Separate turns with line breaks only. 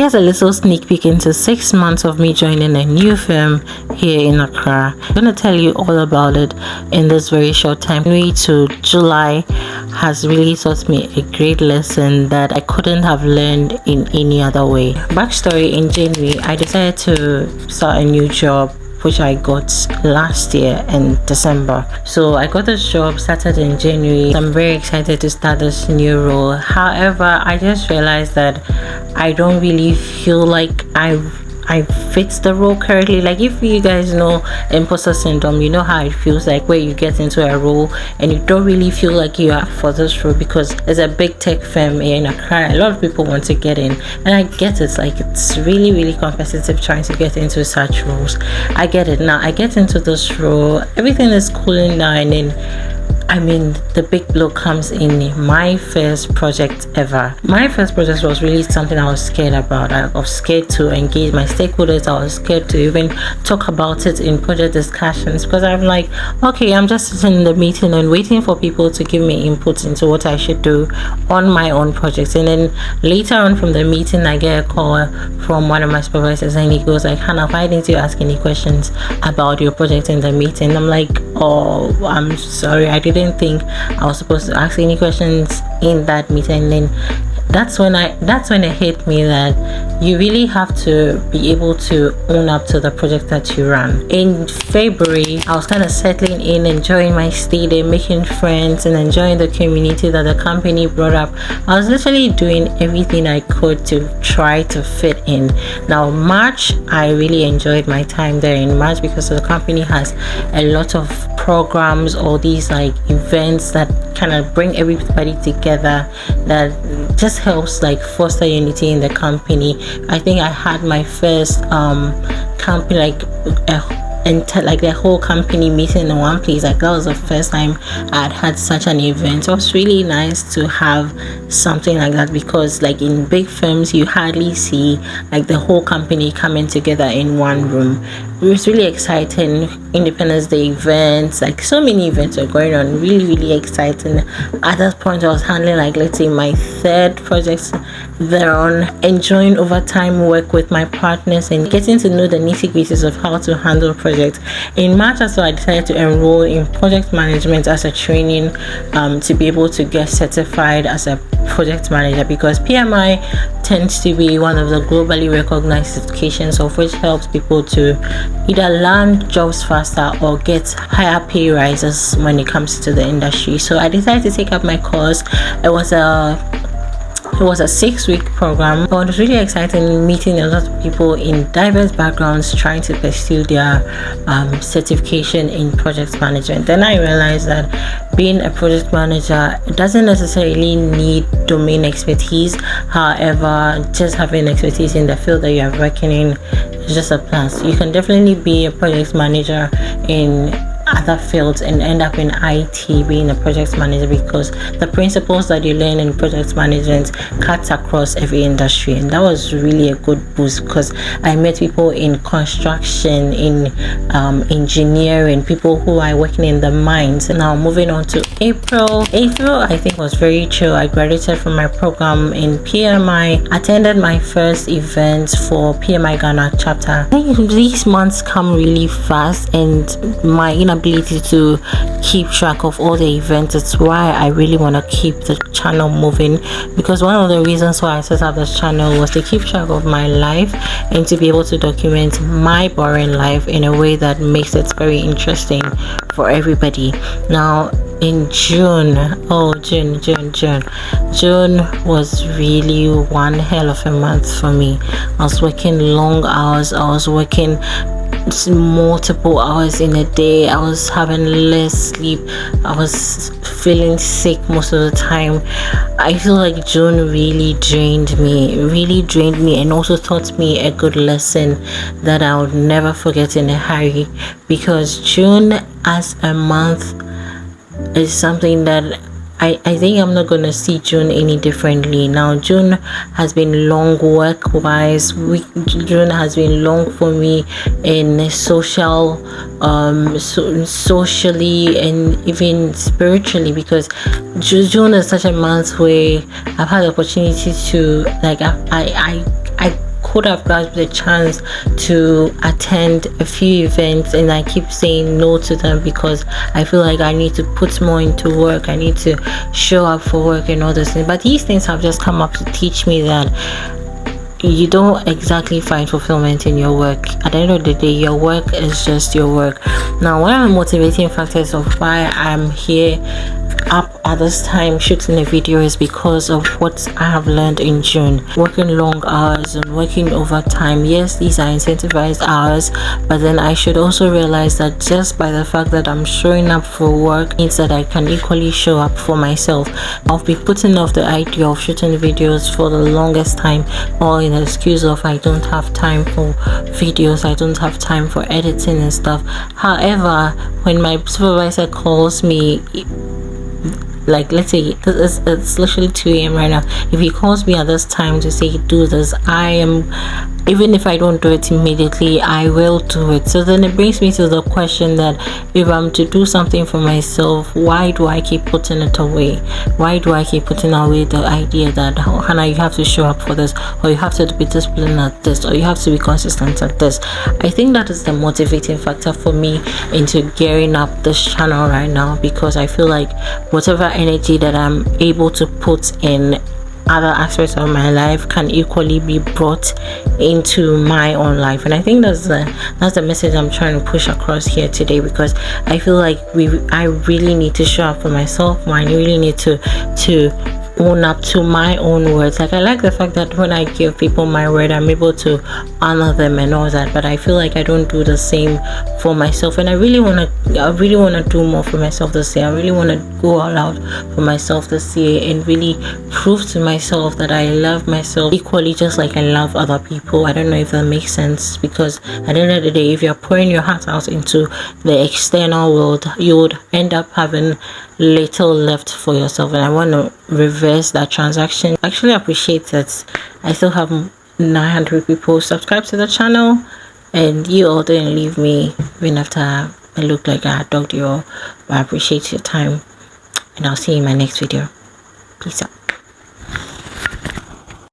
here's a little sneak peek into 6 months of me joining a new firm here in Accra. I'm going to tell you all about it in this very short time. January to July has really taught me a great lesson that I couldn't have learned in any other way. Backstory: in January, I decided to start a new job, which I got last year in December. So I got this job, started in January. I'm very excited to start this new role. However, I just realized that I don't really feel like I fit the role currently. Like, if you guys know imposter syndrome, you know how it feels like where you get into a role and you don't really feel like you are for this role, because there's a big tech firm here in Accra. A lot of people want to get in, and I get it. Like, it's really competitive trying to get into such roles. I get it. Now I get into this role, everything is cooling down, and the big blow comes in my first project ever. My first project was really something I was scared about. I was scared to engage my stakeholders. I was scared to even talk about it in project discussions, because I'm like, okay, I'm just sitting in the meeting and waiting for people to give me input into what I should do on my own project. And then later on from the meeting, I get a call from one of my supervisors, and he goes like, Hannah, why didn't you ask any questions about your project in the meeting? I'm like, oh, I'm sorry, I didn't think I was supposed to ask any questions in that meeting. And then that's when it hit me that you really have to be able to own up to the project that you run. In February, I was kind of settling in, enjoying my stay there, making friends, and enjoying the community that the company brought up. I was literally doing everything I could to try to fit in. Now March, I really enjoyed my time there in March, because the company has a lot of programs, all these like events that kind of bring everybody together, that just helps like foster unity in the company. I think I had my first company, like the whole company meeting in one place. Like, that was the first time I'd had such an event. It was really nice to have something like that, because like in big firms you hardly see like the whole company coming together in one room. It was really exciting. Independence Day events, like so many events are going on, really exciting. At that point I was handling like, let's say, my third project thereon, enjoying overtime work with my partners and getting to know the nitty-gritties of how to handle projects. In March as well, I decided to enroll in project management as a training to be able to get certified as a project manager, because PMI tends to be one of the globally recognized certifications, of which helps people to either land jobs faster or get higher pay rises when it comes to the industry. So I decided to take up my course. It was a 6-week program. It was really exciting, meeting a lot of people in diverse backgrounds trying to pursue their certification in project management. Then I realized that being a project manager doesn't necessarily need domain expertise. However, just having expertise in the field that you are working in is just a plus. You can definitely be a project manager in other fields and end up in IT being a project manager, because the principles that you learn in project management cuts across every industry. And that was really a good boost, because I met people in construction, in engineering, people who are working in the mines. Now moving on to April I think was very chill. I graduated from my program in PMI, attended my first event for PMI Ghana chapter. I think these months come really fast, and my inability to keep track of all the events, it's why I really want to keep the channel moving, because one of the reasons why I set up this channel was to keep track of my life and to be able to document my boring life in a way that makes it very interesting for everybody. Now in June was really one hell of a month for me. I was working long hours. I was working multiple hours in a day. I was having less sleep. I was feeling sick most of the time. I feel like June really drained me, and also taught me a good lesson that I would never forget in a hurry, because June as a month is something that I think I'm not gonna see June any differently. Now June has been long work wise. June has been long for me in socially and even spiritually, because June is such a month where I've had the opportunity to, like, I could have grasped the chance to attend a few events, and I keep saying no to them because I feel like I need to put more into work, I need to show up for work and all those things. But these things have just come up to teach me that you don't exactly find fulfillment in your work. At the end of the day, your work is just your work. Now, one of the motivating factors of why I'm here up at this time shooting a video is because of what I have learned in June. Working long hours and working overtime, yes, these are incentivized hours, but then I should also realize that just by the fact that I'm showing up for work means that I can equally show up for myself. I've been putting off the idea of shooting videos for the longest time, all in the excuse of I don't have time for videos, I don't have time for editing and stuff. However, when my supervisor calls me, like let's say it's literally 2 a.m. right now, if he calls me at this time to say do this, I am, even if I don't do it immediately, I will do it. So then it brings me to the question that if I'm to do something for myself, why do I keep putting it away? Why do I keep putting away the idea that, oh, Hannah, you have to show up for this, or you have to be disciplined at this, or you have to be consistent at this? I think that is the motivating factor for me into gearing up this channel right now, because I feel like whatever energy that I'm able to put in other aspects of my life can equally be brought into my own life. And I think that's the message I'm trying to push across here today, because I feel like I really need to show up for myself. I really need to own up to my own words. Like, I like the fact that when I give people my word, I'm able to honor them and all that, but I feel like I don't do the same for myself. And I really want to do more for myself this year. I really want to go all out for myself this year and really prove to myself that I love myself equally, just like I love other people. I don't know if that makes sense, because at the end of the day, if you're pouring your heart out into the external world, you would end up having little left for yourself. And I want to reverse that transaction. I actually appreciate that I still have 900 people subscribed to the channel, and you all didn't leave me even after I looked like I had dogged you all. But I appreciate your time, and I'll see you in my next video. Peace out.